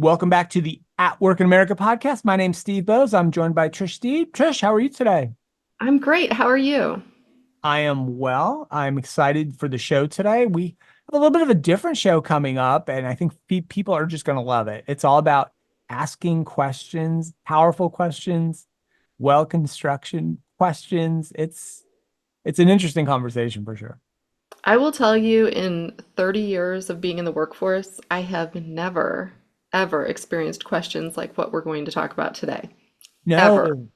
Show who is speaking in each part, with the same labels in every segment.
Speaker 1: welcome back to the At Work in America podcast. My name's Steve Bose. I'm joined by Trish Steed. Trish, how are you today?
Speaker 2: I'm great. How are you?
Speaker 1: I am well. I'm excited for the show today. We have a little bit of a different show coming up, and I think people are just going to love it. It's all about asking questions, powerful questions, well-construction questions. It's an interesting conversation for sure.
Speaker 2: I will tell you, in 30 years of being in the workforce, I have never, ever experienced questions like what we're going to talk about today. Ever.
Speaker 1: No,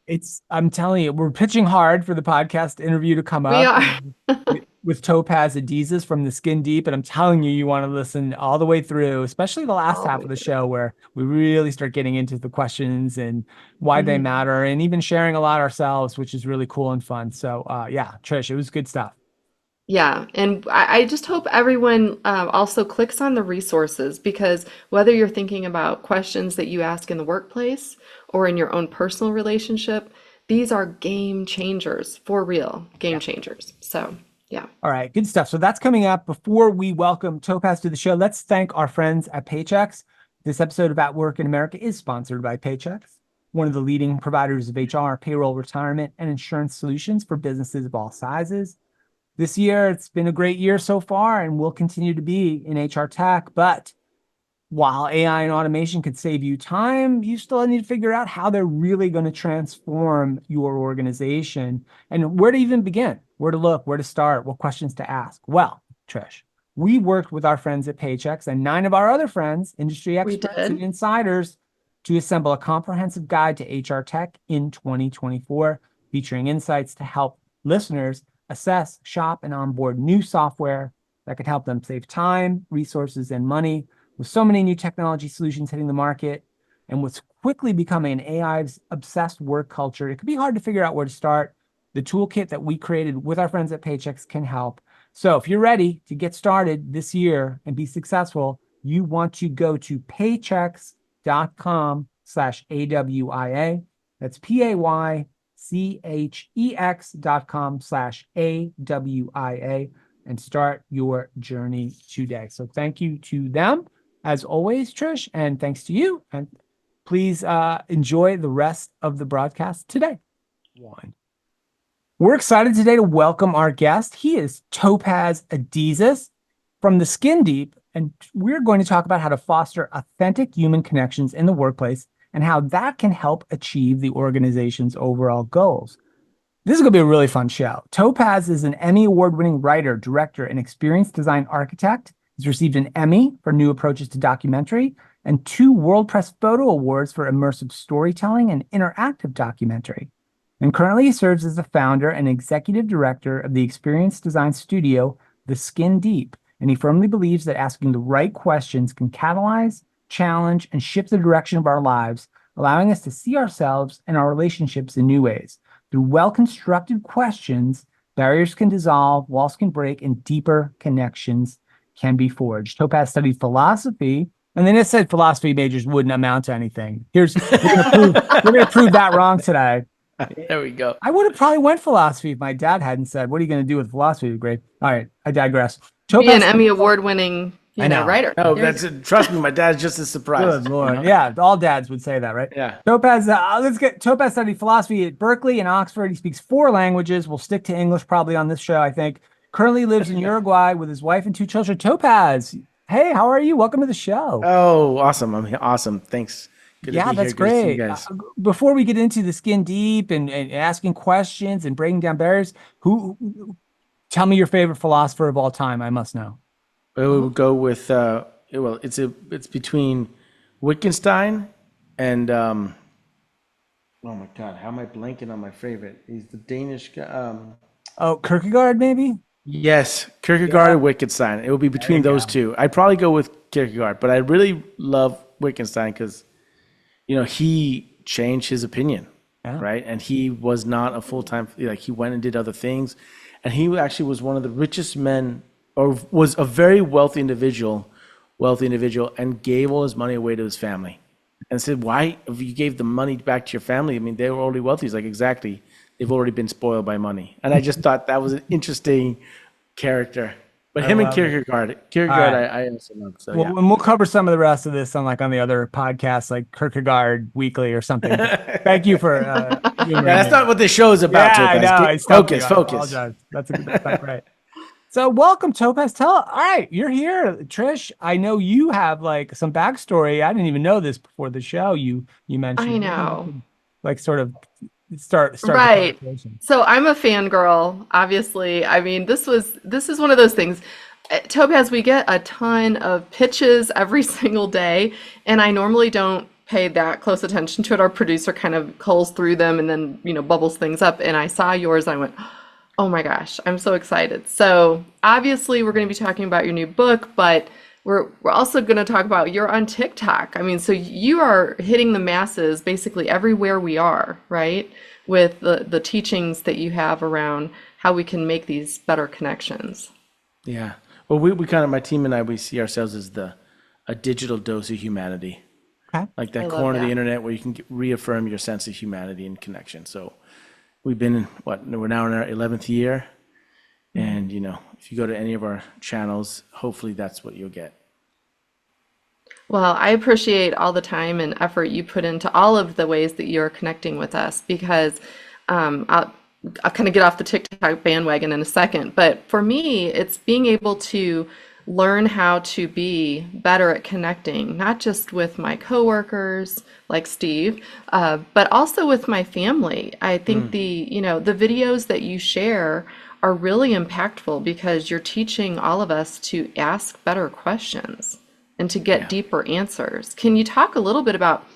Speaker 1: I'm telling you, we're pitching hard for the podcast interview to come
Speaker 2: We
Speaker 1: up
Speaker 2: are.
Speaker 1: with Topaz Adizas from the Skin Deep. And I'm telling you, you want to listen all the way through, especially the last
Speaker 2: All the
Speaker 1: half
Speaker 2: way
Speaker 1: of the
Speaker 2: through.
Speaker 1: show where we really start getting into the questions and why they
Speaker 2: Mhm.
Speaker 1: matter and even sharing a lot ourselves, which is really cool and fun. So, yeah, Trish, it was good stuff.
Speaker 2: Yeah, and I just hope everyone also clicks on the resources because whether you're thinking about questions that you ask in the workplace or in your own personal relationship, these are game changers for real, game
Speaker 1: Yeah.
Speaker 2: changers. So, yeah.
Speaker 1: All right, good stuff. So that's coming up. Before we welcome Topaz to the show, let's thank our friends at Paychex. This episode of At Work in America is sponsored by Paychex, one of the leading providers of HR, payroll, retirement, and insurance solutions for businesses of all sizes. This year, it's been a great year so far and will continue to be in HR tech. But while AI and automation could save you time, you still need to figure out how they're really going to transform your organization and where to even begin, where to look, where to start, what questions to ask. Well, Trish, we worked with our friends at Paychex and 9 of our other friends, industry
Speaker 2: We
Speaker 1: experts and
Speaker 2: did.
Speaker 1: insiders, to assemble a comprehensive guide to HR tech in 2024, featuring insights to help listeners assess, shop, and onboard new software that could help them save time, resources, and money. With so many new technology solutions hitting the market and what's quickly becoming an AI obsessed work culture, it can be hard to figure out where to start. The toolkit that we created with our friends at Paychex can help. So if you're ready to get started this year and be successful, you want to go to paychex.com/AWIA. That's paychex.com/AWIA and start your journey today. So thank you to them as always, Trish, and thanks to you. And please enjoy the rest of the broadcast today. One. We're excited today to welcome our guest. He is Topaz Adizas from the Skin Deep, and we're going to talk about how to foster authentic human connections in the workplace and how that can help achieve the organization's overall goals. This is going to be a really fun show. Topaz is an Emmy award-winning writer, director, and experienced design architect. He's received an Emmy for new approaches to documentary and 2 World Press Photo Awards for immersive storytelling and interactive documentary. And currently he serves as the founder and executive director of the experience design studio, The Skin Deep. And he firmly believes that asking the right questions can catalyze, challenge, and shift the direction of our lives, allowing us to see ourselves and our relationships in new ways. Through well-constructed questions, barriers can dissolve, walls can break, and deeper connections can be forged. Topaz studied philosophy, and then it said philosophy majors wouldn't amount to anything. We're gonna prove that wrong today.
Speaker 3: There we go.
Speaker 1: I would have probably went philosophy if my dad hadn't said, "What are you going to do with philosophy degree?" All right, I digress.
Speaker 2: Be an
Speaker 1: Topaz,
Speaker 2: Emmy award-winning,
Speaker 1: I know.
Speaker 2: writer.
Speaker 3: No,
Speaker 2: There you
Speaker 3: that's it. Trust me, my dad's just as surprised.
Speaker 1: Good Lord. Yeah, all dads would say that, right?
Speaker 3: Yeah.
Speaker 1: Topaz, Topaz studied philosophy at Berkeley and Oxford. He speaks 4 languages. We'll stick to English probably on this show, I think. Currently lives in Uruguay with his wife and 2 children. Topaz, hey, how are you? Welcome to the show.
Speaker 3: Oh, awesome. I'm here. Awesome. Thanks. Good to
Speaker 1: Yeah,
Speaker 3: be
Speaker 1: that's
Speaker 3: here. Good to see you
Speaker 1: great.
Speaker 3: guys.
Speaker 1: Before we get into the Skin Deep and asking questions and breaking down barriers, tell me your favorite philosopher of all time? I must know.
Speaker 3: We will go with well, it's between Wittgenstein and oh my God, how am I blanking on my favorite? He's the Danish guy.
Speaker 1: Oh, Kierkegaard, maybe?
Speaker 3: Yes, Kierkegaard and Wittgenstein. It will be between
Speaker 1: you
Speaker 3: those
Speaker 1: go.
Speaker 3: 2. I'd probably go with Kierkegaard, but I really love Wittgenstein because he changed his opinion,
Speaker 1: Yeah.
Speaker 3: right? And he was not a full-time, like he went and did other things. And he actually was one of the richest men, or was a very wealthy individual, and gave all his money away to his family. And said, why, if you gave the money back to your family, I mean, they were already wealthy. He's like, exactly. They've already been spoiled by money. And I just thought that was an interesting character. But
Speaker 1: I
Speaker 3: him and
Speaker 1: love it. All
Speaker 3: Kierkegaard,
Speaker 1: right.
Speaker 3: I also love. So
Speaker 1: Well,
Speaker 3: yeah.
Speaker 1: and we'll cover some of the rest of this on the other podcasts, like Kierkegaard Weekly or something. But thank you for
Speaker 3: Yeah,
Speaker 1: humoring
Speaker 3: that's
Speaker 1: me.
Speaker 3: not what this show is about,
Speaker 1: Yeah, I
Speaker 3: Topaz.
Speaker 1: know. I stumped you.
Speaker 3: Focus,
Speaker 1: I
Speaker 3: focus.
Speaker 1: apologize. That's not great. So welcome, Topaz. All right, you're here, Trish. I know you have like some backstory. I didn't even know this before the show. You
Speaker 2: I
Speaker 1: mentioned maybe you
Speaker 2: know.
Speaker 1: could like sort of start the
Speaker 2: Right.
Speaker 1: conversation.
Speaker 2: So I'm a fangirl, obviously. I mean, this is one of those things. Topaz, we get a ton of pitches every single day, and I normally don't pay that close attention to it. Our producer kind of culls through them and then, bubbles things up. And I saw yours, I went, oh my gosh, I'm so excited. So obviously we're going to be talking about your new book, but we're also going to talk about you're on TikTok. I mean, so you are hitting the masses basically everywhere we are, right? With the teachings that you have around how we can make these better connections.
Speaker 3: Yeah. Well, we kind of, my team and I, we see ourselves as a digital dose of humanity,
Speaker 1: Okay.
Speaker 3: like
Speaker 2: I
Speaker 3: that
Speaker 2: love
Speaker 3: corner of the
Speaker 2: that.
Speaker 3: internet where you can reaffirm your sense of humanity and connection. So we've been in we're now in our 11th year. And, if you go to any of our channels, hopefully that's what you'll get.
Speaker 2: Well, I appreciate all the time and effort you put into all of the ways that you're connecting with us because I'll kind of get off the TikTok bandwagon in a second. But for me, it's being able to learn how to be better at connecting, not just with my coworkers like Steve, but also with my family. I think the videos that you share are really impactful because you're teaching all of us to ask better questions and to get
Speaker 3: Yeah.
Speaker 2: deeper answers. Can you talk a little bit about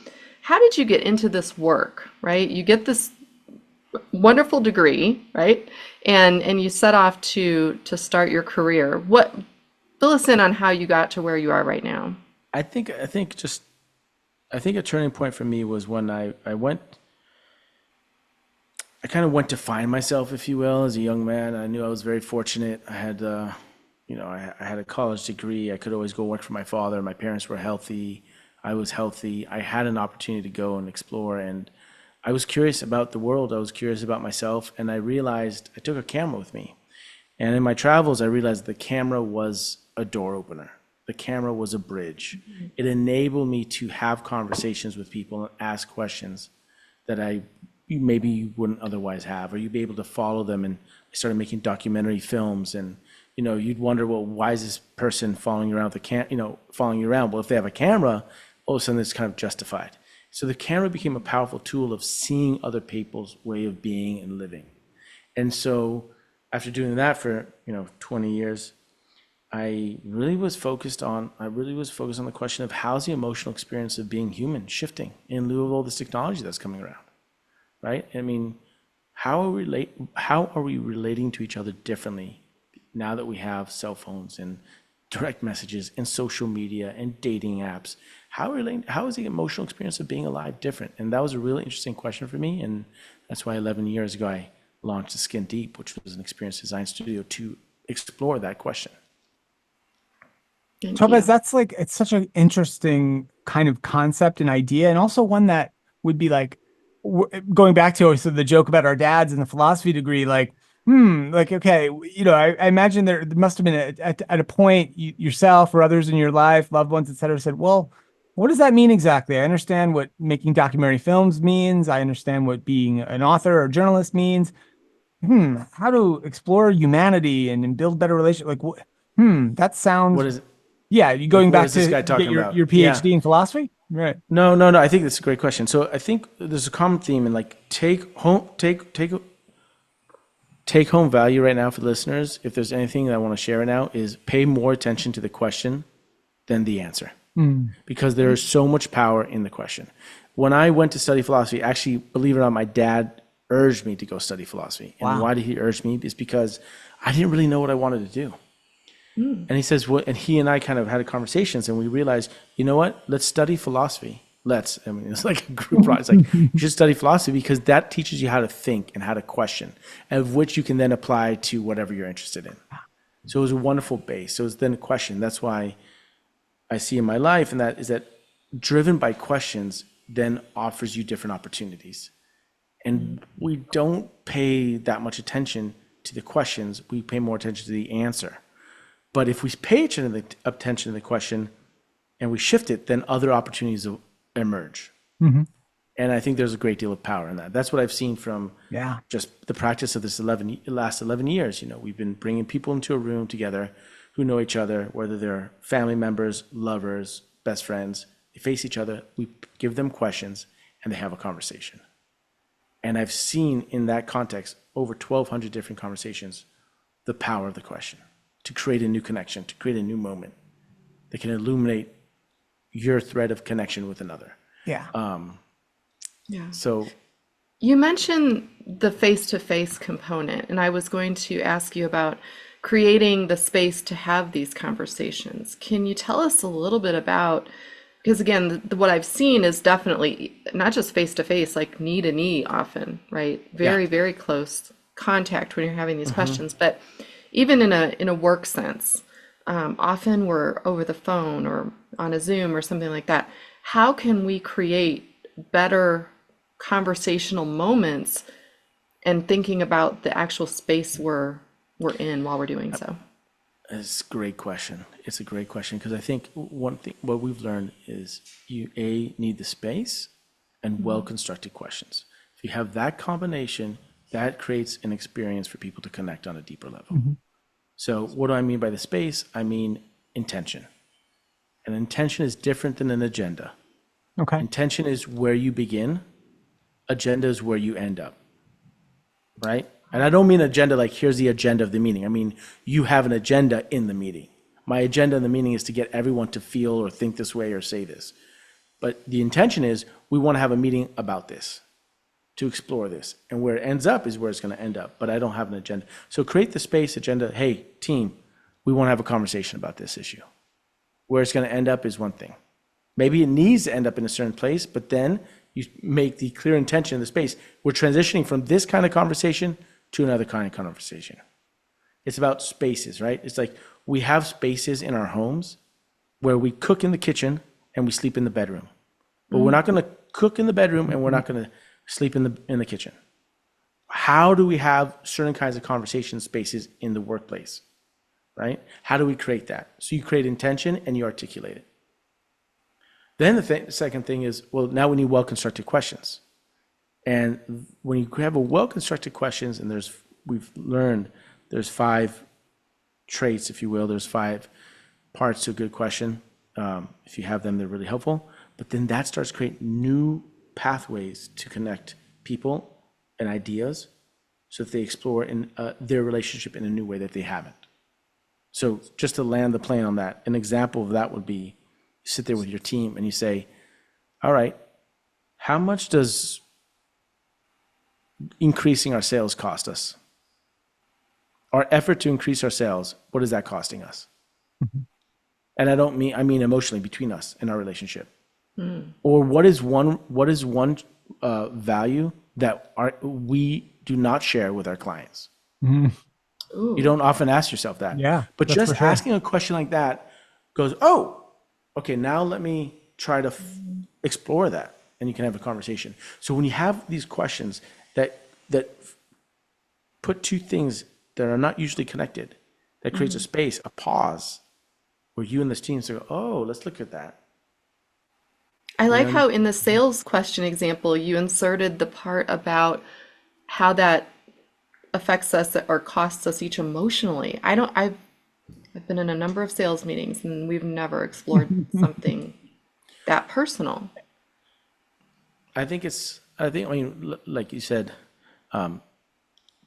Speaker 2: how did you get into this work, right? You get this wonderful degree, right? And you set off to start your career. What fill us in on how you got to where you are right now?
Speaker 3: I think a turning point for me was when I kind of went to find myself, if you will, as a young man. I knew I was very fortunate. I had, I had a college degree. I could always go work for my father. My parents were healthy. I was healthy. I had an opportunity to go and explore, and I was curious about the world. I was curious about myself, and I realized I took a camera with me. And in my travels, I realized the camera was a door opener. The camera was a bridge. It enabled me to have conversations with people and ask questions that maybe you wouldn't otherwise have, or you'd be able to follow them. And I started making documentary films, and you'd wonder, well, why is this person following you around with following you around? Well, if they have a camera, all of a sudden it's kind of justified. So the camera became a powerful tool of seeing other people's way of being and living. And so after doing that for 20 years, I really was focused on the question of how's the emotional experience of being human shifting in lieu of all this technology that's coming around, right? I mean, how are we relating to each other differently now that we have cell phones and direct messages and social media and dating apps? How is the emotional experience of being alive different? And that was a really interesting question for me, and that's why 11 years ago I launched the Skin Deep, which was an experience design studio to explore that question.
Speaker 2: Thank
Speaker 1: Topaz,
Speaker 2: you.
Speaker 1: that's like it's such an interesting kind of concept and idea, and also one that would be like going back to also the joke about our dads and the philosophy degree. Like, like okay, I imagine there must have been at a point yourself or others in your life, loved ones, etc., said, "Well, what does that mean exactly? I understand what making documentary films means. I understand what being an author or journalist means. How to explore humanity and build better relationships? Like, that sounds."
Speaker 3: What is
Speaker 1: Yeah, you
Speaker 3: like
Speaker 1: going
Speaker 3: what
Speaker 1: back
Speaker 3: is this
Speaker 1: to
Speaker 3: guy
Speaker 1: get
Speaker 3: talking
Speaker 1: your
Speaker 3: about? Yeah.
Speaker 1: PhD in philosophy? Right.
Speaker 3: No. I think that's a great question. So I think there's a common theme in like take home value right now for the listeners. If there's anything that I want to share right now, is pay more attention to the question than the answer, because there is so much power in the question. When I went to study philosophy, actually, believe it or not, my dad urged me to go study philosophy. And
Speaker 1: Wow.
Speaker 3: why did he urge me? Is because I didn't really know what I wanted to do. And he says, well, and he and I kind of had conversations, and we realized, you know what? Let's study philosophy. I mean, it's like a group project. It's like, you should study philosophy because that teaches you how to think and how to question, of which you can then apply to whatever you're interested in. So it was a wonderful base. So it's then a question. That's why I see in my life, and that is that driven by questions then offers you different opportunities. And we don't pay that much attention to the questions. We pay more attention to the answer. But if we pay attention to the question and we shift it, then other opportunities will emerge.
Speaker 1: Hmm.
Speaker 3: And I think there's a great deal of power in that. That's what I've seen from
Speaker 1: Yeah.
Speaker 3: just the practice of this last 11 years. You know, we've been bringing people into a room together who know each other, whether they're family members, lovers, best friends. They face each other. We give them questions and they have a conversation. And I've seen in that context over 1,200 different conversations, the power of the question to create a new connection, to create a new moment that can illuminate your thread of connection with another.
Speaker 1: Yeah.
Speaker 2: Yeah.
Speaker 3: So
Speaker 2: You mentioned the face-to-face component, and I was going to ask you about creating the space to have these conversations. Can you tell us a little bit about, because again, what I've seen is definitely not just face-to-face, like knee to knee often, right?
Speaker 3: yeah,
Speaker 2: Very, very close contact when you're having these questions, but even in a work sense, often we're over the phone or on a Zoom or something like that. How can we create better conversational moments and thinking about the actual space we're in while we're doing so?
Speaker 3: it's a great question. It's a great question because I think one thing what we've learned is you need the space and well-constructed questions. If you have that combination, that creates an experience for people to connect on a deeper level. So what do I mean by the space? I mean intention. An intention is different than an agenda.
Speaker 1: Okay.
Speaker 3: Intention is where you begin. Agenda is where you end up, right? And I don't mean agenda like here's the agenda of the meeting. I mean, you have an agenda in the meeting. My agenda in the meeting is to get everyone to feel or think this way or say this. But the intention is we want to have a meeting about this, to explore this. And where it ends up is where it's going to end up. But I don't have an agenda. So create the space agenda. Hey, team, we want to have a conversation about this issue. Where it's going to end up is one thing. Maybe it needs to end up in a certain place, but then you make the clear intention in the space. We're transitioning from this kind of conversation to another kind of conversation. It's about spaces, right? It's like we have spaces in our homes where we cook in the kitchen and we sleep in the bedroom. But we're not going to cook in the bedroom and we're not going to sleep in the kitchen. How do we have certain kinds of conversation spaces in the workplace, right? How do we create that? So you create intention and you articulate it. Then the second thing is, well, now we need well-constructed questions. And when you have a well-constructed questions, and we've learned there's 5 traits, if you will, there's 5 parts to a good question. If you have them, they're really helpful. But then that starts creating new pathways to connect people and ideas so that they explore in their relationship in a new way that they haven't. So just to land the plane on that, an example of that would be you sit there with your team and you say, all right, how much does increasing our sales cost us? Our effort to increase our sales, what is that costing us? And I mean emotionally between us and our relationship. Or what is one value that we do not share with our clients? You don't often ask yourself that.
Speaker 1: Yeah,
Speaker 3: But
Speaker 1: that's for
Speaker 3: just
Speaker 1: sure.
Speaker 3: asking a question like that goes, oh, okay, now let me try to explore that. And you can have a conversation. So when you have these questions that put two things that are not usually connected, that creates a space, a pause, where you and this team say, oh, let's look at that.
Speaker 2: I like
Speaker 3: And
Speaker 2: how in the sales question example, you inserted the part about how that affects us or costs us each emotionally. I've been in a number of sales meetings and we've never explored something that personal.
Speaker 3: I mean, like you said,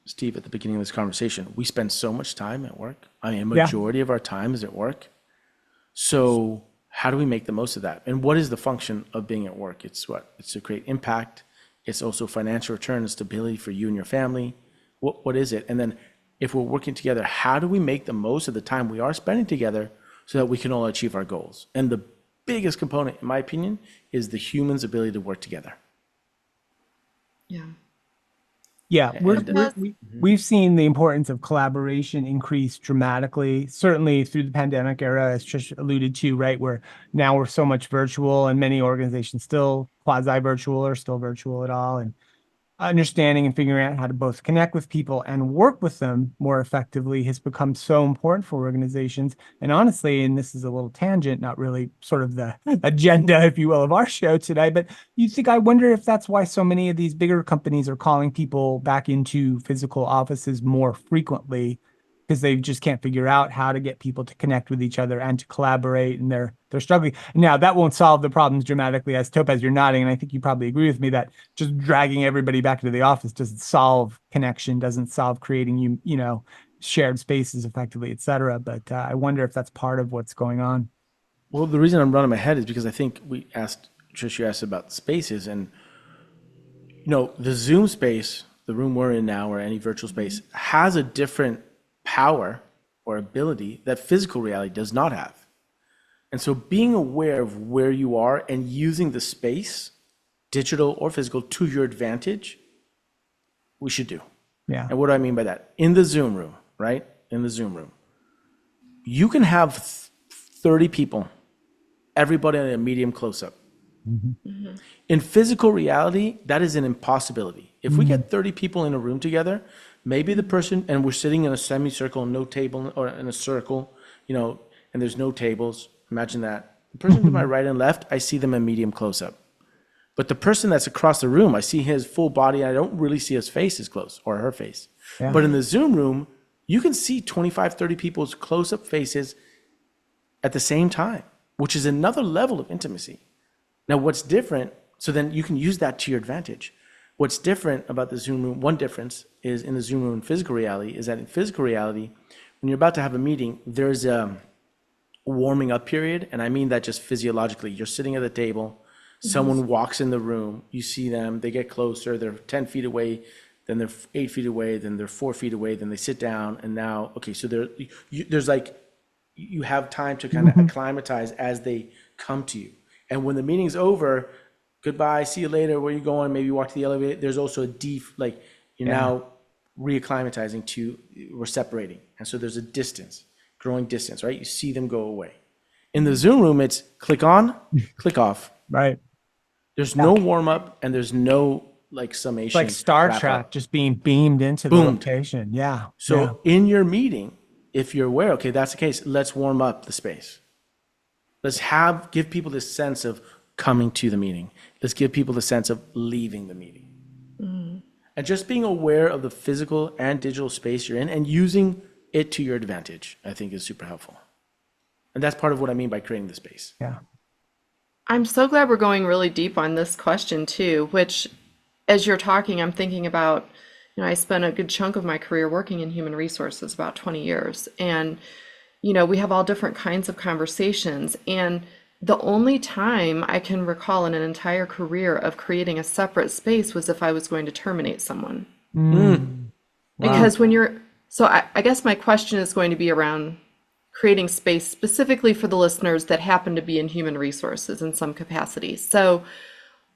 Speaker 3: Steve, at the beginning of this conversation, we spend so much time at work. I mean, a
Speaker 1: Yeah.
Speaker 3: majority of our time is at work. So how do we make the most of that? And what is the function of being at work? It's what? It's to create impact. It's also financial return and stability for you and your family. What is it? And then if we're working together, how do we make the most of the time we are spending together so that we can all achieve our goals? And the biggest component, in my opinion, is the human's ability to work together.
Speaker 2: Yeah.
Speaker 1: Yeah,
Speaker 3: And
Speaker 1: we've seen the importance of collaboration increase dramatically, certainly through the pandemic era, as Trish alluded to, right? Where now we're so much virtual and many organizations still quasi-virtual or still virtual at all. And understanding and figuring out how to both connect with people and work with them more effectively has become so important for organizations. And honestly, and this is a little tangent, not really sort of the agenda, if you will, of our show today, but I wonder if that's why so many of these bigger companies are calling people back into physical offices more frequently, because they just can't figure out how to get people to connect with each other and to collaborate, and they're struggling. Now, that won't solve the problems dramatically, as Topaz, you're nodding, and I think you probably agree with me that just dragging everybody back into the office doesn't solve connection, doesn't solve creating shared spaces effectively, et cetera. But I wonder if that's part of what's going on.
Speaker 3: Well, the reason I'm running my head is because I think Trish, you asked about spaces, and the Zoom space, the room we're in now, or any virtual space, has a different power or ability that physical reality does not have. And so being aware of where you are and using the space, digital or physical, to your advantage, we should do.
Speaker 1: Yeah.
Speaker 3: And what do I mean by that? In the Zoom room, right? In the Zoom room, you can have 30 people, everybody on a medium close-up. In physical reality, that is an impossibility. If we get 30 people in a room together, maybe the person, and we're sitting in a semicircle, no table, or in a circle, and there's no tables. Imagine that. The person to my right and left, I see them in medium close-up. But the person that's across the room, I see his full body, and I don't really see his face as close, or her face.
Speaker 1: Yeah.
Speaker 3: But in the Zoom room, you can see 25, 30 people's close-up faces at the same time, which is another level of intimacy. Now, what's different, so then you can use that to your advantage. What's different about the Zoom room, one difference is in the Zoom room in physical reality, is that in physical reality, when you're about to have a meeting, there's a warming up period. And I mean that just physiologically. You're sitting at the table, someone walks in the room, you see them, they get closer, they're 10 feet away, then they're 8 feet away, then they're 4 feet away, then they sit down, and now, okay, so there's like, you have time to kind of acclimatize as they come to you. And when the meeting's over, goodbye, see you later, where you going, maybe you walk to the elevator, there's also you're now reacclimatizing to, we're separating. And so there's a distance, growing distance, right? You see them go away. In the Zoom room, it's click on, click off.
Speaker 1: Right.
Speaker 3: There's no warm up, and there's no summation.
Speaker 1: It's like Star
Speaker 3: wrap
Speaker 1: Trek
Speaker 3: up.
Speaker 1: just being beamed into the
Speaker 3: Boomed.
Speaker 1: location. Yeah.
Speaker 3: So in your meeting, if you're aware, okay, that's the case, let's warm up the space. Let's give people this sense of coming to the meeting. Let's give people the sense of leaving the meeting. And just being aware of the physical and digital space you're in and using it to your advantage, I think, is super helpful. And that's part of what I mean by creating the space.
Speaker 1: Yeah.
Speaker 2: I'm so glad we're going really deep on this question too, which as you're talking, I'm thinking about, I spent a good chunk of my career working in human resources, about 20 years. And, we have all different kinds of conversations. And the only time I can recall in an entire career of creating a separate space was if I was going to terminate someone. Because I guess my question is going to be around creating space specifically for the listeners that happen to be in human resources in some capacity. So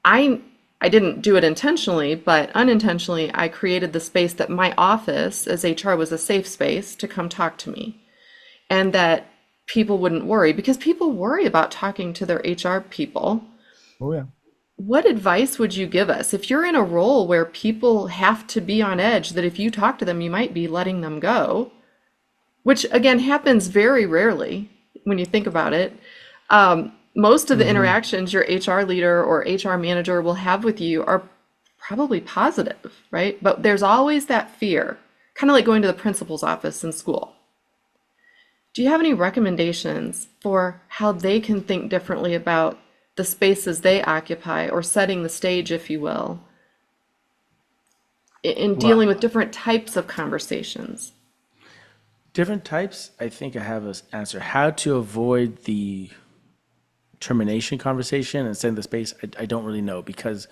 Speaker 2: I didn't do it intentionally, but unintentionally, I created the space that my office as HR was a safe space to come talk to me, and that people wouldn't worry, because people worry about talking to their HR people.
Speaker 1: Oh, yeah.
Speaker 2: What advice would you give us if you're in a role where people have to be on edge, that if you talk to them, you might be letting them go, which again happens very rarely when you think about it. Most of the interactions your HR leader or HR manager will have with you are probably positive, right? But there's always that fear, kind of like going to the principal's office in school. Do you have any recommendations for how they can think differently about the spaces they occupy, or setting the stage, if you will, in dealing with different types of conversations?
Speaker 3: Different types, I think I have an answer. How to avoid the termination conversation and setting the space, I don't really know, because,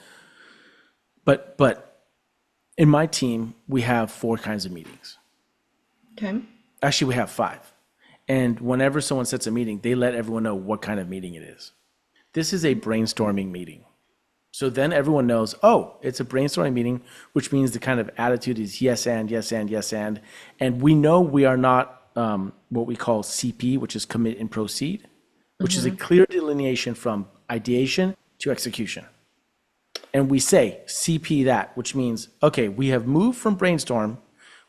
Speaker 3: but in my team, we have 4 kinds of meetings.
Speaker 2: Okay.
Speaker 3: Actually, we have 5. And whenever someone sets a meeting, they let everyone know what kind of meeting it is. This is a brainstorming meeting. So then everyone knows, oh, it's a brainstorming meeting, which means the kind of attitude is yes and, yes and, yes and. And we know we are not what we call CP, which is commit and proceed, which is a clear delineation from ideation to execution. and we say CP that, which means, okay, we have moved from brainstorm,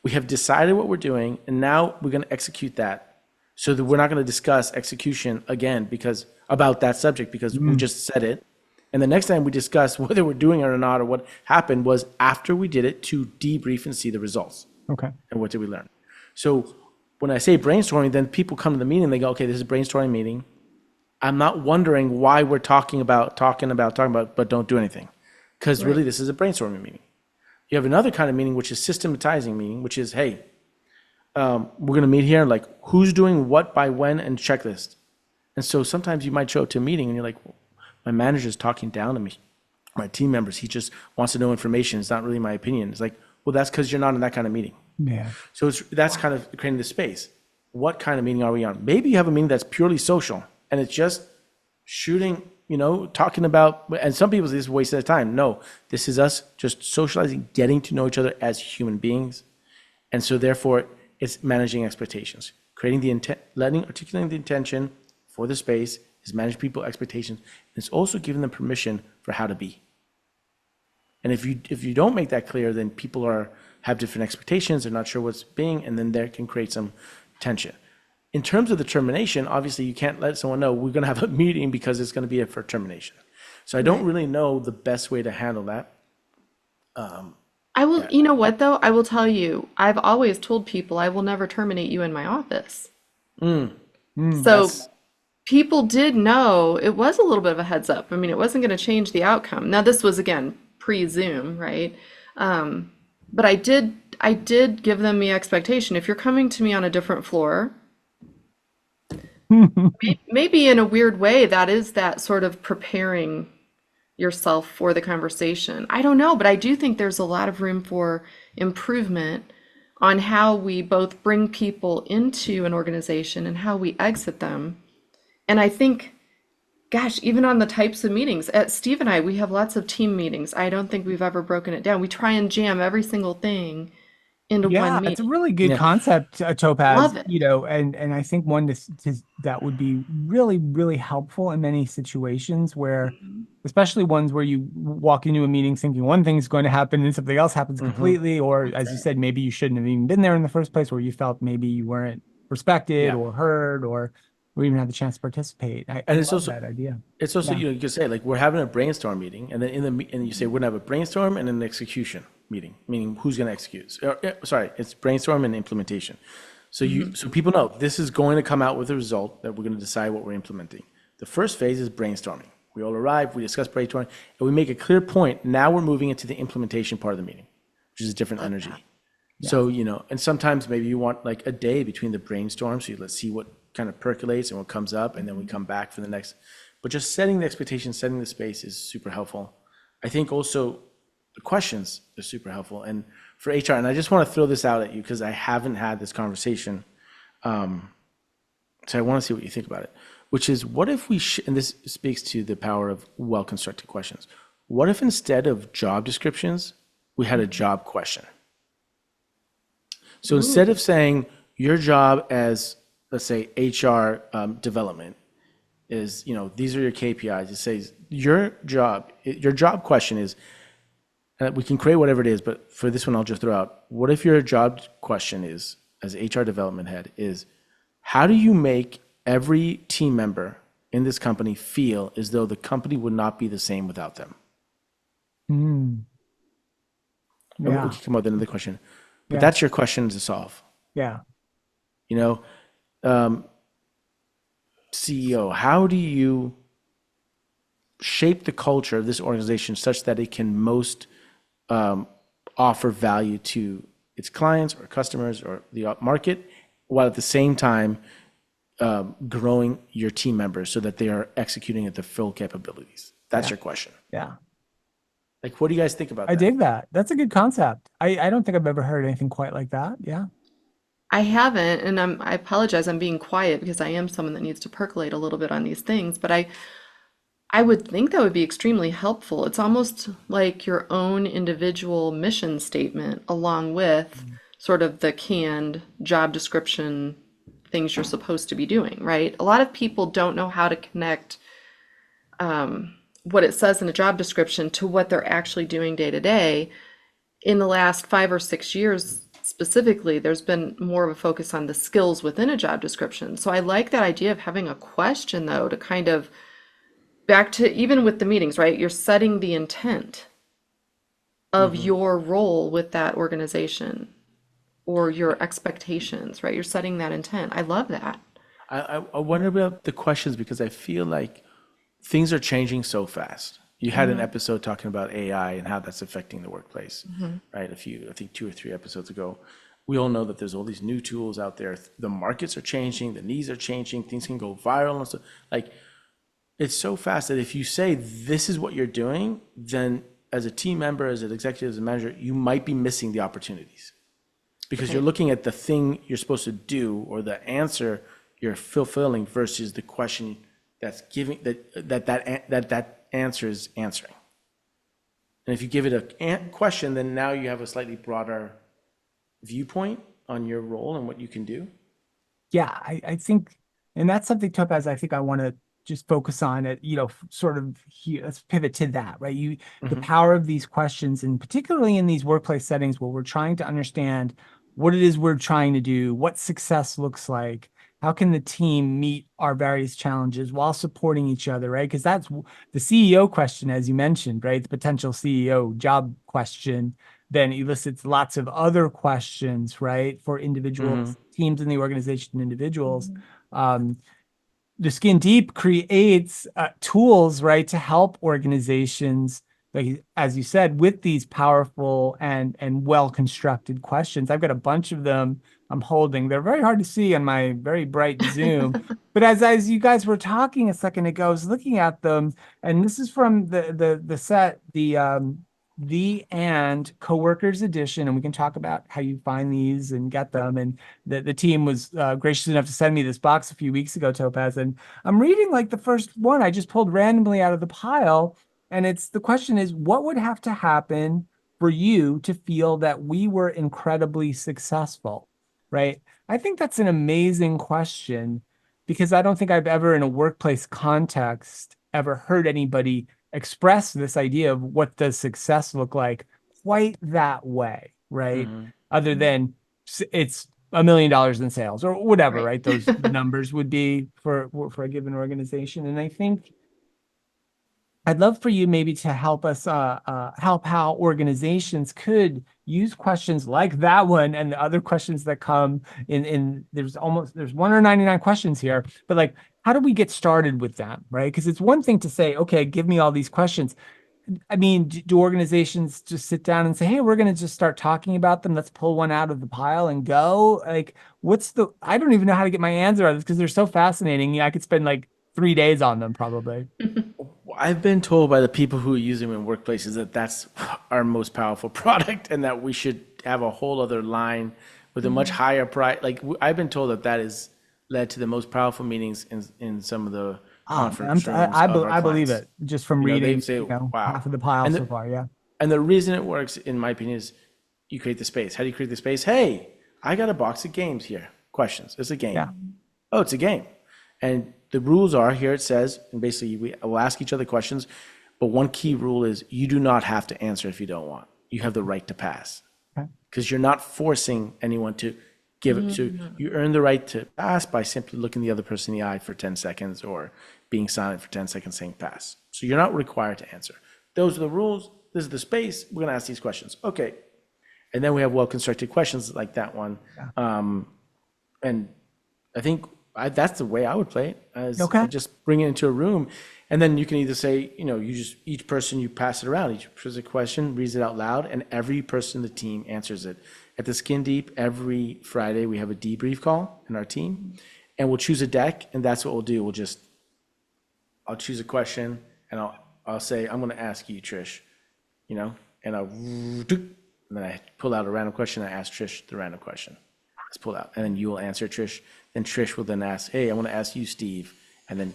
Speaker 3: we have decided what we're doing, and now we're going to execute that. So that we're not going to discuss execution again because about that subject because we just said it. And the next time we discuss whether we're doing it or not or what happened was after we did it to debrief and see the results.
Speaker 1: Okay.
Speaker 3: And what did we learn? So when I say brainstorming, then people come to the meeting and they go, okay, this is a brainstorming meeting. I'm not wondering why we're talking about, but don't do anything. Because really this is a brainstorming meeting. You have another kind of meeting, which is systematizing meeting, which is, hey, we're going to meet here, like who's doing what by when and checklist. And so sometimes you might show up to a meeting and you're like, well, my manager's talking down to me. My team members, he just wants to know information. It's not really my opinion. It's like, well, that's because you're not in that kind of meeting.
Speaker 1: Yeah.
Speaker 3: So that's kind of creating the space. What kind of meeting are we on? Maybe you have a meeting that's purely social and it's just shooting, talking about, and some people say this is a waste of time. No, this is us just socializing, getting to know each other as human beings. And so therefore it's managing expectations, creating the intent, articulating the intention for the space is manage people's expectations. And it's also giving them permission for how to be. And if you don't make that clear, then people have different expectations. They're not sure what's being, and then there can create some tension. In terms of the termination, obviously you can't let someone know we're going to have a meeting because it's going to be for termination. So I don't really know the best way to handle that.
Speaker 2: I will, you know what though? I will tell you, I've always told people I will never terminate you in my office. So people did know it was a little bit of a heads up. I mean, it wasn't going to change the outcome. Now, this was again pre-Zoom, right? But I did give them the expectation. If you're coming to me on a different floor, maybe in a weird way, that is that sort of preparing yourself for the conversation. I don't know, but I do think there's a lot of room for improvement on how we both bring people into an organization and how we exit them. And I think, gosh, even on the types of meetings, at Steve and I, we have lots of team meetings. I don't think we've ever broken it down. We try and jam every single thing into
Speaker 1: Yeah,
Speaker 2: one
Speaker 1: it's a
Speaker 2: meeting.
Speaker 1: really good
Speaker 3: Yeah.
Speaker 1: concept, Topaz,
Speaker 2: Love it.
Speaker 1: and I think one that would be really, really helpful in many situations where, especially ones where you walk into a meeting thinking one thing's going to happen and something else happens completely, or as you said, maybe you shouldn't have even been there in the first place, or you felt maybe you weren't respected
Speaker 3: Yeah.
Speaker 1: or heard or even had the chance to participate. I
Speaker 3: And it's
Speaker 1: love
Speaker 3: also
Speaker 1: that idea.
Speaker 3: It's also,
Speaker 1: Yeah.
Speaker 3: you can say like we're having a brainstorm meeting, and then and you say we're gonna have a brainstorm and an execution meeting, meaning who's gonna execute. Sorry, it's brainstorm and implementation. So so people know this is going to come out with a result that we're gonna decide what we're implementing. The first phase is brainstorming. We all arrive, we discuss brainstorming, and we make a clear point. Now we're moving into the implementation part of the meeting, which is a different energy. So, and sometimes maybe you want like a day between the brainstorm. So let's see what kind of percolates and what comes up, and then we come back for the next. But just setting the expectation, setting the space is super helpful. I think also the questions are super helpful. And for HR, and I just want to throw this out at you because I haven't had this conversation. So I want to see what you think about it, which is what if and this speaks to the power of well-constructed questions. What if instead of job descriptions, we had a job question? So instead of saying your job as, let's say, HR development is, these are your KPIs. It says your job question is, and we can create whatever it is, but for this one, I'll just throw out, what if your job question is, as HR development head, is how do you make every team member in this company feel as though the company would not be the same without them?
Speaker 1: Mm.
Speaker 3: We
Speaker 1: Yeah.
Speaker 3: can come up with another question, but
Speaker 1: Yeah.
Speaker 3: that's your question to solve.
Speaker 1: Yeah.
Speaker 3: CEO, how do you shape the culture of this organization such that it can most offer value to its clients or customers or the market, while at the same time growing your team members so that they are executing at their full capabilities? That's your question.
Speaker 1: Yeah.
Speaker 3: Like, what do you guys think about
Speaker 1: I
Speaker 3: that?
Speaker 1: dig that. That's a good concept. I don't think I've ever heard anything quite like that. Yeah.
Speaker 2: I haven't, and I apologize, I'm being quiet because I am someone that needs to percolate a little bit on these things, but I would think that would be extremely helpful. It's almost like your own individual mission statement along with sort of the canned job description things you're supposed to be doing, right? A lot of people don't know how to connect what it says in a job description to what they're actually doing day to day. In the last 5 or 6 years specifically, there's been more of a focus on the skills within a job description. So I like that idea of having a question, though, to kind of back to even with the meetings, right? You're setting the intent of your role with that organization or your expectations, right? You're setting that intent. I love that.
Speaker 3: I wonder about the questions because I feel like things are changing so fast. You had an episode talking about AI and how that's affecting the workplace, right? I think 2 or 3 episodes ago. We all know that there's all these new tools out there. The markets are changing, the needs are changing, things can go viral and stuff. Like, it's so fast that if you say this is what you're doing, then as a team member, as an executive, as a manager, you might be missing the opportunities because you're looking at the thing you're supposed to do or the answer you're fulfilling versus the question that's giving that answer is answering. And if you give it a question, then now you have a slightly broader viewpoint on your role and what you can do.
Speaker 1: Yeah, I think, and that's something, Topaz, I think I want to just focus on it, sort of here. Let's pivot to that, right? The power of these questions, and particularly in these workplace settings where we're trying to understand what it is we're trying to do, what success looks like, how can the team meet our various challenges while supporting each other, right? Because that's the CEO question, as you mentioned, right? The potential CEO job question then elicits lots of other questions, right? For individuals, teams in the organization, individuals. The Skin Deep creates tools, right, to help organizations, like as you said, with these powerful and well constructed questions. I've got a bunch of them I'm holding. They're very hard to see on my very bright Zoom, but as you guys were talking a second ago, I was looking at them, and this is from the set, the and coworkers edition, and we can talk about how you find these and get them. And the team was gracious enough to send me this box a few weeks ago, Topaz, and I'm reading like the first one I just pulled randomly out of the pile, and the question is, what would have to happen for you to feel that we were incredibly successful, right? I think that's an amazing question because I don't think I've ever in a workplace context ever heard anybody express this idea of what does success look like quite that way, right? Other than it's $1 million in sales or whatever,
Speaker 2: Right.
Speaker 1: right? Those numbers would be for a given organization. And I think I'd love for you maybe to help us help how organizations could use questions like that one and the other questions that come in there's 199 questions here, but like how do we get started with them, right? Because it's one thing to say, okay, give me all these questions. I mean, do organizations just sit down and say, hey, we're going to just start talking about them. Let's pull one out of the pile and go? Like, I don't even know how to get my hands around this because they're so fascinating. I could spend like 3 days on them probably.
Speaker 3: I've been told by the people who use them in workplaces that that's our most powerful product and that we should have a whole other line with a much higher price. Like I've been told that has led to the most powerful meetings in some of the conference rooms of our
Speaker 1: I believe
Speaker 3: clients.
Speaker 1: it just from
Speaker 3: They
Speaker 1: reading,
Speaker 3: say, wow.
Speaker 1: half of the pile
Speaker 3: And
Speaker 1: so
Speaker 3: the,
Speaker 1: far. Yeah.
Speaker 3: and the reason it works, in my opinion, is you create the space. How do you create the space? Hey, I got a box of games here. Questions. It's a game.
Speaker 1: Yeah.
Speaker 3: Oh, it's a game. And the rules are here it says, and basically we will ask each other questions, but one key rule is you do not have to answer if you don't want. You have the right to pass.
Speaker 1: Okay.
Speaker 3: Because you're not forcing anyone to give it. So you earn the right to pass by simply looking the other person in the eye for 10 seconds or being silent for 10 seconds saying pass. So you're not required to answer. Those are the rules. This is the space. We're going to ask these questions. Okay. And then we have well-constructed questions like that one. And I think that's the way I would play it, as just bring it into a room. And then you can either say, each person, you pass it around. Each person a question, reads it out loud, and every person in the team answers it. At the Skin Deep, every Friday, we have a debrief call in our team, and we'll choose a deck, and that's what we'll do. I'll choose a question, and I'll say, I'm going to ask you, Trish, and then I pull out a random question. I ask Trish the random question. Let's pull out, and then you will answer, Trish. Then Trish will then ask, hey, I want to ask you, Steve. And then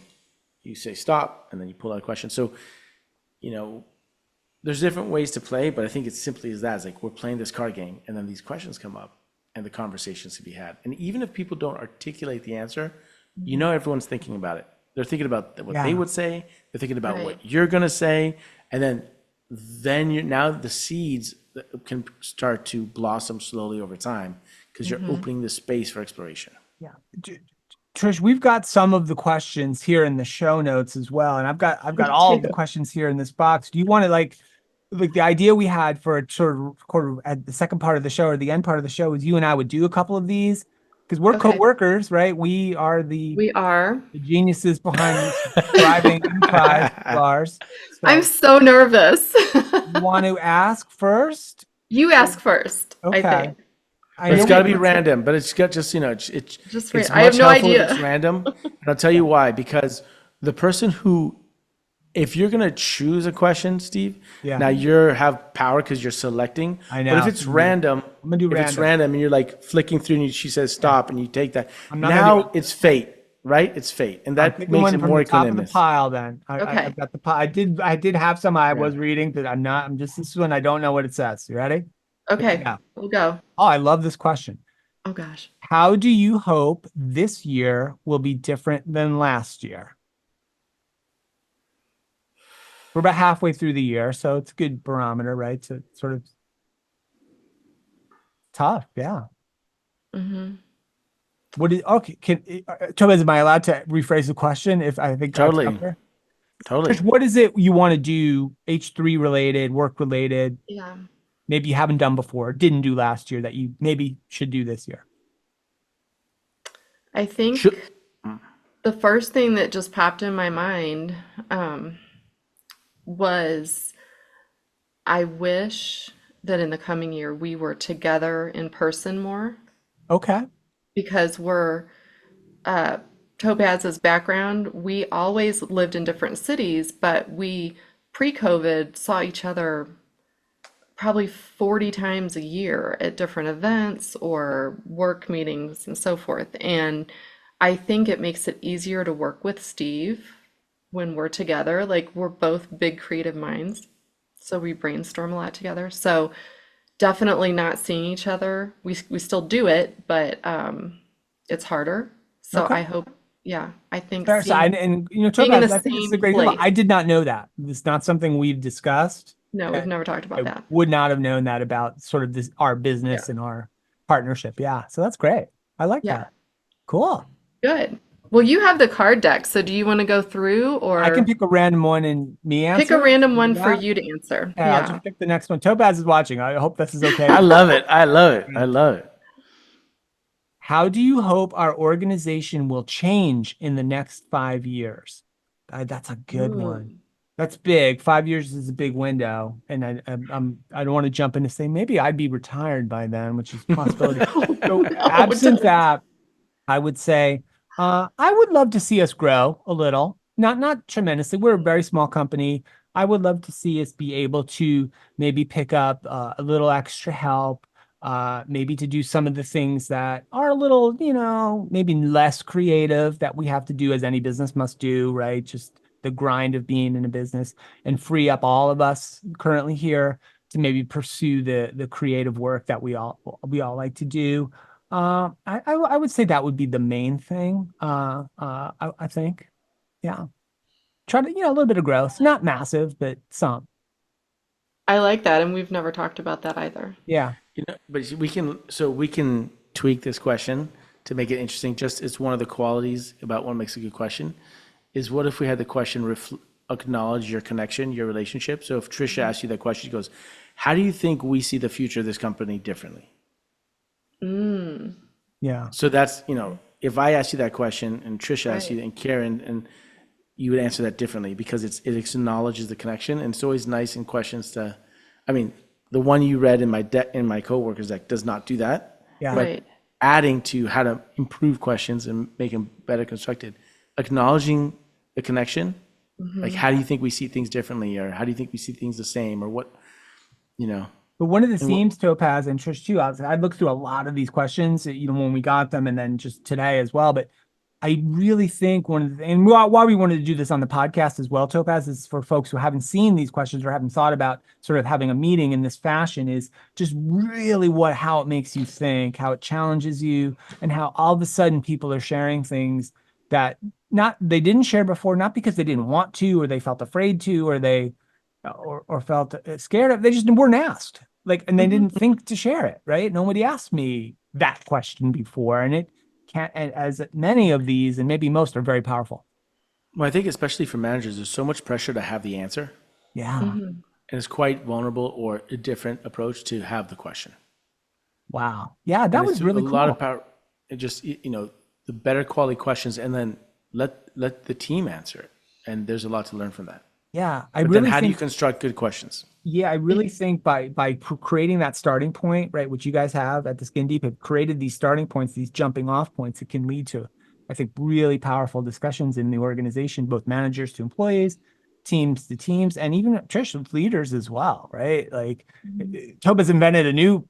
Speaker 3: you say stop, and then you pull out a question. So, there's different ways to play, but I think it's simply as that. It's like we're playing this card game, and then these questions come up, and the conversations to be had. And even if people don't articulate the answer, everyone's thinking about it. They're thinking about what they
Speaker 1: Yeah.
Speaker 3: would say. They're thinking about
Speaker 2: Right.
Speaker 3: what you're going to say. And then you now the seeds can start to blossom slowly over time because you're opening the space for exploration.
Speaker 1: Yeah. Trish, we've got some of the questions here in the show notes as well. And I've got
Speaker 2: Me
Speaker 1: all of the
Speaker 2: too.
Speaker 1: questions here in this box. Do you want to like the idea we had for a sort of quarter at the second part of the show or the end part of the show is you and I would do a couple of these because we're
Speaker 2: Okay.
Speaker 1: co-workers, right? We are
Speaker 2: We are.
Speaker 1: the geniuses behind this thriving enterprise of ours.
Speaker 2: I'm
Speaker 1: So
Speaker 2: so nervous.
Speaker 1: you want to ask first?
Speaker 2: You ask first, I
Speaker 1: Okay.
Speaker 2: think.
Speaker 1: I
Speaker 3: But it's
Speaker 1: know
Speaker 3: got to
Speaker 1: we-
Speaker 3: be random, but it's got just,
Speaker 2: Just
Speaker 3: it's
Speaker 2: I have
Speaker 3: much
Speaker 2: no
Speaker 3: helpful if
Speaker 2: idea.
Speaker 3: it's random. And I'll tell you why, because the person who, if you're going to choose a question, Steve,
Speaker 1: Yeah.
Speaker 3: now you have power because you're selecting.
Speaker 1: I
Speaker 3: But if
Speaker 1: know.
Speaker 3: it's random,
Speaker 1: I'm gonna do
Speaker 3: if it's
Speaker 1: random.
Speaker 3: random and you're like flicking through and she says stop and you take that,
Speaker 1: I'm not gonna
Speaker 3: now
Speaker 1: do-
Speaker 3: it's fate, right? It's fate. And
Speaker 1: I'm
Speaker 3: that
Speaker 1: picking
Speaker 3: makes
Speaker 1: one
Speaker 3: it
Speaker 1: from
Speaker 3: more
Speaker 1: the top of the
Speaker 3: equanimous.
Speaker 1: pile. Then
Speaker 2: Okay.
Speaker 1: I've got the pile. I did have some I was
Speaker 3: Yeah.
Speaker 1: reading, but I'm not. I'm just this one. I don't know what it says. You ready?
Speaker 2: Okay,
Speaker 1: Yeah.
Speaker 2: we'll go.
Speaker 1: Oh, I love this question.
Speaker 2: Oh gosh.
Speaker 1: How do you hope this year will be different than last year? We're about halfway through the year, so it's a good barometer, right? To sort of tough, yeah.
Speaker 2: Hmm.
Speaker 1: What is okay? Topaz, am I allowed to rephrase the question if I think that's
Speaker 3: Totally.
Speaker 1: fair?
Speaker 3: Totally.
Speaker 1: Trish, what is it you want to do, H3 related, work related,
Speaker 2: Yeah.
Speaker 1: maybe you haven't done before, didn't do last year that you maybe should do this year?
Speaker 2: I think
Speaker 3: Should,
Speaker 2: the first thing that just popped in my mind was I wish that in the coming year we were together in person more
Speaker 1: Okay.
Speaker 2: because we're Topaz's background, we always lived in different cities, but we pre-COVID saw each other probably 40 times a year at different events or work meetings and so forth. And I think it makes it easier to work with Steve when we're together. Like we're both big creative minds, so we brainstorm a lot together. So definitely not seeing each other. We still do it, but it's harder. So
Speaker 1: Okay.
Speaker 2: I hope, yeah, I think
Speaker 1: Fair side.
Speaker 2: seeing
Speaker 1: And
Speaker 2: being in
Speaker 1: Topaz,
Speaker 2: the
Speaker 1: I think this is a
Speaker 2: same
Speaker 1: great deal.
Speaker 2: place.
Speaker 1: I did not know that. It's not something we've discussed.
Speaker 2: No, we've never talked about
Speaker 1: I
Speaker 2: that.
Speaker 1: would not have known that about sort of this our
Speaker 2: Yeah.
Speaker 1: business and our partnership. Yeah. So that's great. I like
Speaker 2: Yeah.
Speaker 1: that. Cool.
Speaker 2: Good. Well, you have the card deck, so do you want to go through
Speaker 1: I can
Speaker 2: or
Speaker 1: pick a random one and me
Speaker 2: pick a
Speaker 1: answer.
Speaker 2: random
Speaker 1: Do
Speaker 2: one for
Speaker 1: that.
Speaker 2: you to answer?
Speaker 1: Yeah, I'll
Speaker 2: Yeah.
Speaker 1: just pick the next one. Topaz is watching. I hope this is okay.
Speaker 3: I love it. I love it. I love it.
Speaker 1: How do you hope our organization will change in the next 5 years? That's a good one.
Speaker 2: Ooh.
Speaker 1: That's big. 5 years is a big window, and I don't want to jump in and say maybe I'd be retired by then, which is a possibility. So
Speaker 2: No,
Speaker 1: absent
Speaker 2: don't.
Speaker 1: that, I would say I would love to see us grow a little, not tremendously. We're a very small company. I would love to see us be able to maybe pick up a little extra help, maybe to do some of the things that are a little, maybe less creative that we have to do as any business must do, right? Just the grind of being in a business and free up all of us currently here to maybe pursue the creative work that we all like to do. I would say that would be the main thing. I think, yeah. Try to, a little bit of growth, not massive, but some.
Speaker 2: I like that, and we've never talked about that either.
Speaker 1: Yeah.
Speaker 3: But we can tweak this question to make it interesting. Just it's one of the qualities about what makes a good question is what if we had the question acknowledge your connection, your relationship. So if Trisha asks you that question, she goes, "How do you think we see the future of this company differently?"
Speaker 1: Yeah.
Speaker 3: So that's if I ask you that question and Trisha asks you
Speaker 2: Right.
Speaker 3: and Karen and you would answer that differently because it acknowledges the connection and it's always nice in questions to, I mean, the one you read in my coworkers deck does not do that.
Speaker 1: Yeah.
Speaker 3: But
Speaker 2: Right.
Speaker 3: adding to how to improve questions and make them better constructed, acknowledging the connection, like how do you think we see things differently, or how do you think we see things the same, or what, you know?
Speaker 1: But one of the
Speaker 3: And
Speaker 1: themes, Topaz and Trish too, I looked through a lot of these questions, when we got them, and then just today as well. But I really think one of the, and why we wanted to do this on the podcast as well, Topaz, is for folks who haven't seen these questions or haven't thought about sort of having a meeting in this fashion, is just really how it makes you think, how it challenges you, and how all of a sudden people are sharing things that not they didn't share before, not because they didn't want to, or they felt afraid to, or they or felt scared of. They just weren't asked. Like, and they
Speaker 2: Mhm.
Speaker 1: didn't think to share it. Right? Nobody asked me that question before, and it can't. And as many of these, and maybe most, are very powerful.
Speaker 3: Well, I think especially for managers, there's so much pressure to have the answer,
Speaker 1: Yeah.
Speaker 2: Mhm.
Speaker 3: and it's quite vulnerable or a different approach to have the question.
Speaker 1: Wow. Yeah,
Speaker 3: And
Speaker 1: that
Speaker 3: it's
Speaker 1: was
Speaker 3: a
Speaker 1: really
Speaker 3: lot of
Speaker 1: cool.
Speaker 3: power. It just the better quality questions, and then let the team answer it. And there's a lot to learn from that.
Speaker 1: Yeah, I
Speaker 3: But then,
Speaker 1: really
Speaker 3: how do you
Speaker 1: think.
Speaker 3: construct good questions?
Speaker 1: Yeah, I really think by creating that starting point, right, which you guys have at the Skin Deep, have created these starting points, these jumping off points that can lead to, I think, really powerful discussions in the organization, both managers to employees, teams to teams, and even Trish, leaders as well, right? Like,
Speaker 2: Mhm.
Speaker 1: Topaz invented a new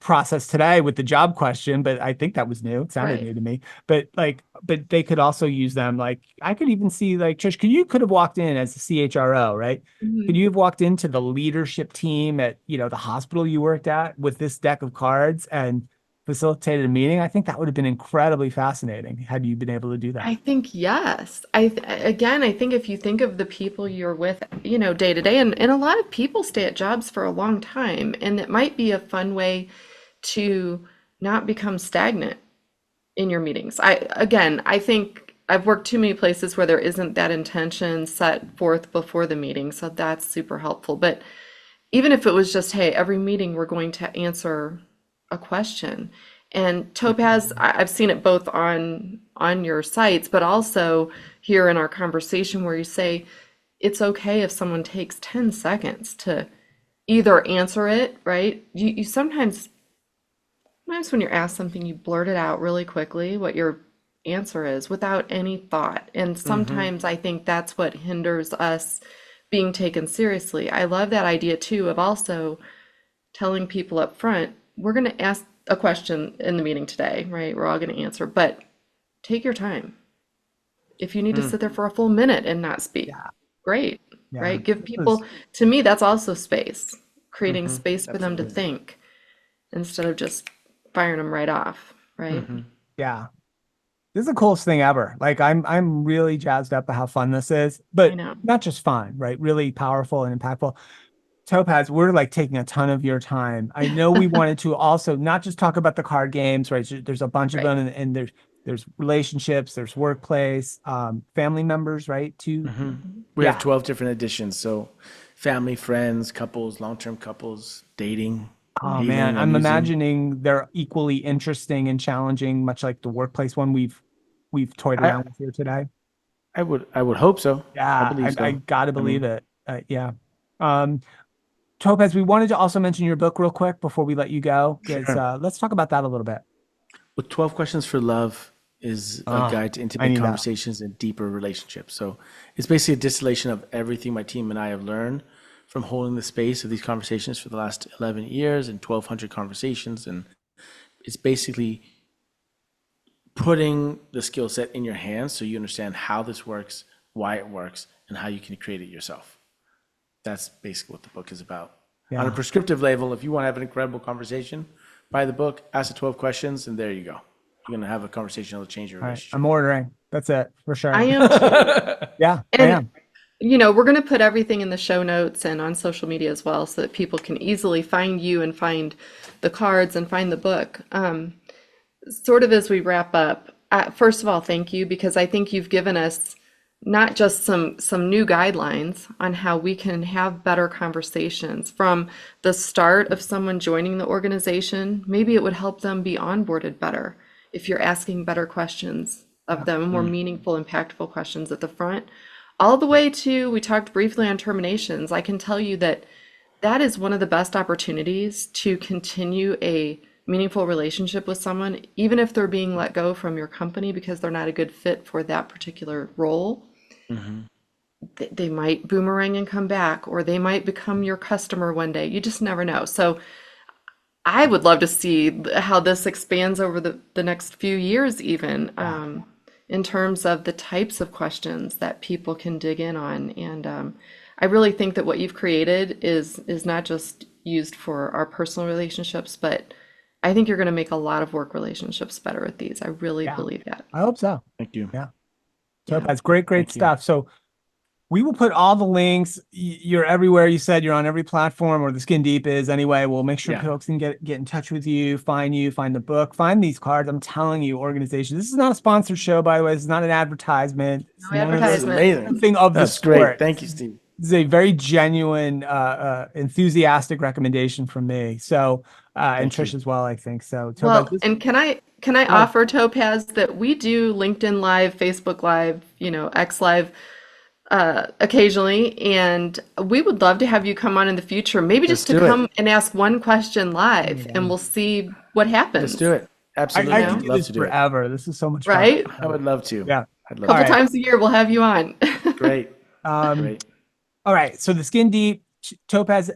Speaker 1: process today with the job question, but I think that was new. It sounded
Speaker 2: Right.
Speaker 1: new to me. But like, but they could also use them. Like, I could even see, like, Trish, could have walked in as a CHRO, right? Could
Speaker 2: Mhm.
Speaker 1: you have walked into the leadership team at, the hospital you worked at with this deck of cards and facilitated a meeting? I think that would have been incredibly fascinating had you been able to do that.
Speaker 2: I think yes. Again, I think if you think of the people you're with, day to day, and a lot of people stay at jobs for a long time, and it might be a fun way to not become stagnant in your meetings. I think I've worked too many places where there isn't that intention set forth before the meeting, so that's super helpful. But even if it was just, hey, every meeting we're going to answer a question. And Topaz, I've seen it both on your sites, but also here in our conversation where you say it's okay if someone takes 10 seconds to either answer it, right? You sometimes when you're asked something, you blurt it out really quickly what your answer is without any thought. And
Speaker 3: Hmm.
Speaker 2: sometimes I think that's what hinders us being taken seriously. I love that idea too of also telling people up front, we're going to ask a question in the meeting today, right? We're all going to answer, but take your time. If you need to sit there for a full minute and not speak,
Speaker 1: Yeah,
Speaker 2: great,
Speaker 1: yeah.
Speaker 2: right? Give
Speaker 1: This was,
Speaker 2: people, to me, that's also space, creating
Speaker 3: Hmm.
Speaker 2: space for them to
Speaker 3: Absolutely.
Speaker 2: think instead of just firing them right off, right?
Speaker 3: Hmm.
Speaker 1: yeah. This is the coolest thing ever. Like, I'm really jazzed up at how fun this is,
Speaker 2: I
Speaker 1: but
Speaker 2: know.
Speaker 1: not just fun, right? Really powerful and impactful. Topaz, we're like taking a ton of your time. I know we wanted to also not just talk about the card games, right? There's a bunch of
Speaker 2: Right.
Speaker 1: them, and there's relationships, there's workplace, family members, right? Too.
Speaker 3: Hmm. We have
Speaker 1: Yeah.
Speaker 3: 12 different editions. So, family, friends, couples, long-term couples, dating,
Speaker 1: Oh man,
Speaker 3: healing,
Speaker 1: I'm
Speaker 3: amusing.
Speaker 1: imagining they're equally interesting and challenging, much like the workplace one we've toyed
Speaker 3: I
Speaker 1: around with here today.
Speaker 3: I would hope so. I
Speaker 1: Yeah,
Speaker 3: believe
Speaker 1: I
Speaker 3: so.
Speaker 1: gotta
Speaker 3: I
Speaker 1: believe
Speaker 3: mean,
Speaker 1: it. Yeah. Um, Topaz, we wanted to also mention your book real quick before we let you go, because
Speaker 3: sure.
Speaker 1: let's talk about that a little bit.
Speaker 3: Well, 12 Questions for Love is a
Speaker 1: Oh,
Speaker 3: guide to
Speaker 1: I
Speaker 3: intimate
Speaker 1: need that.
Speaker 3: conversations and deeper relationships. So it's basically a distillation of everything my team and I have learned from holding the space of these conversations for the last 11 years and 1,200 conversations. And it's basically putting the skill set in your hands so you understand how this works, why it works, and how you can create it yourself. That's basically what the book is about. On a
Speaker 1: Yeah.
Speaker 3: prescriptive level, if you want to have an incredible conversation, buy the book, ask the 12 questions, and there you go. You're going to have a conversation that'll change your
Speaker 1: All right.
Speaker 3: relationship.
Speaker 1: I'm ordering. That's it for
Speaker 2: I
Speaker 1: sure.
Speaker 2: am too.
Speaker 1: Yeah, I
Speaker 2: And,
Speaker 1: am.
Speaker 2: we're going to put everything in the show notes and on social media as well so that people can easily find you and find the cards and find the book. Sort of as we wrap up, first of all, thank you because I think you've given us not just some new guidelines on how we can have better conversations from the start of someone joining the organization. Maybe it would help them be onboarded better if you're asking better questions of
Speaker 1: Yeah.
Speaker 2: them, more meaningful, impactful questions at the front. All the way to, we talked briefly on terminations. I can tell you that that is one of the best opportunities to continue a meaningful relationship with someone, even if they're being let go from your company because they're not a good fit for that particular role.
Speaker 3: Hmm.
Speaker 2: They might boomerang and come back, or they might become your customer one day. You just never know. So I would love to see how this expands over the next few years, even
Speaker 1: Yeah.
Speaker 2: in terms of the types of questions that people can dig in on. And I really think that what you've created is not just used for our personal relationships, but I think you're going to make a lot of work relationships better with these. I really
Speaker 1: Yeah.
Speaker 2: believe that.
Speaker 1: I hope so.
Speaker 3: Thank you.
Speaker 1: Yeah.
Speaker 2: Yeah.
Speaker 1: Topaz, great
Speaker 3: Thank you.
Speaker 1: stuff. So we will put all the links. You're everywhere. You said you're on every platform, or the Skin Deep is anyway. We'll make sure
Speaker 3: Yeah.
Speaker 1: folks can get in touch with you, find the book, find these cards. I'm telling you, organization. This is not a sponsored show, by the way. This is not an advertisement. It's
Speaker 2: No
Speaker 1: none of
Speaker 3: This is
Speaker 1: those
Speaker 2: advertisement.
Speaker 3: amazing.
Speaker 1: thing of the
Speaker 3: That's great.
Speaker 1: sport.
Speaker 3: Thank you, Steve.
Speaker 1: This is a very genuine, enthusiastic recommendation from me. So, and
Speaker 3: Thank
Speaker 1: Trish
Speaker 3: you.
Speaker 1: as well, I think. So, Topaz,
Speaker 2: Well, and can I
Speaker 1: Yeah.
Speaker 2: offer, Topaz, that we do LinkedIn Live, Facebook Live, X Live occasionally, and we would love to have you come on in the future, maybe
Speaker 3: Let's
Speaker 2: just to
Speaker 3: do it.
Speaker 2: come and ask one question live, and we'll see what happens.
Speaker 3: Let's do it. Absolutely.
Speaker 1: I
Speaker 2: know?
Speaker 1: could do
Speaker 3: Love
Speaker 1: this
Speaker 3: to do it.
Speaker 1: forever. This is so much fun.
Speaker 2: Right?
Speaker 3: I would love to.
Speaker 1: Yeah.
Speaker 3: I'd love
Speaker 2: Couple
Speaker 1: All right.
Speaker 2: times a year, we'll have you on.
Speaker 3: to. Great.
Speaker 1: Um,
Speaker 3: Great.
Speaker 1: all right. So the Skin Deep, Topaz,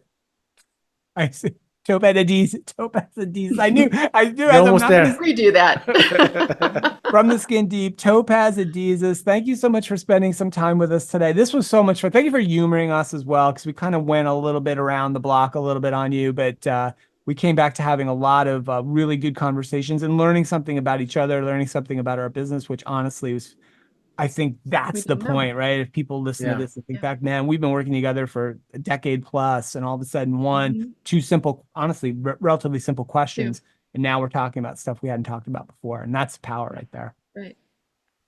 Speaker 1: I see. Topaz Adizas. I knew.
Speaker 3: You're almost there.
Speaker 2: Redo that.
Speaker 1: From the Skin Deep, Topaz Adizas. Thank you so much for spending some time with us today. This was so much fun. Thank you for humoring us as well, because we kind of went a little bit around the block a little bit on you, but we came back to having a lot of really good conversations and learning something about each other, learning something about our business, which honestly was, I think that's the
Speaker 2: didn't know.
Speaker 1: point, right? If people listen to
Speaker 3: Yeah.
Speaker 1: this and think back, man, we've been working together for a decade plus, and all of a sudden two simple, honestly, relatively simple questions. And now we're talking about stuff we hadn't talked about before. And that's the power right there.
Speaker 2: Right.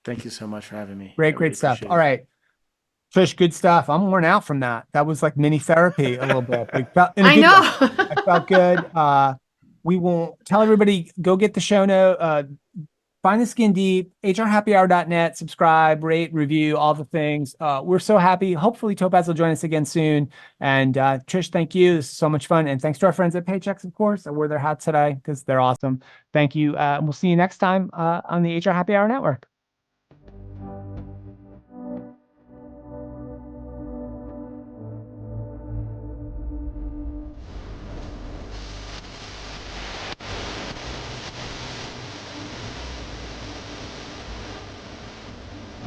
Speaker 3: Thank you so much for having me. I
Speaker 1: Great
Speaker 3: really
Speaker 1: stuff.
Speaker 3: appreciate
Speaker 1: All
Speaker 3: it.
Speaker 1: right. Trish, good stuff. I'm worn out from that. That was like mini therapy a little bit. Like, felt in a
Speaker 2: I
Speaker 1: good way.
Speaker 2: know.
Speaker 1: I felt good. We will tell everybody, go get the show note, find the Skin Deep, hrhappyhour.net, subscribe, rate, review, all the things. We're so happy. Hopefully Topaz will join us again soon. And Trish, thank you. This is so much fun. And thanks to our friends at Paychecks, of course. I wore their hats today because they're awesome. Thank you. We'll see you next time on the HR Happy Hour Network.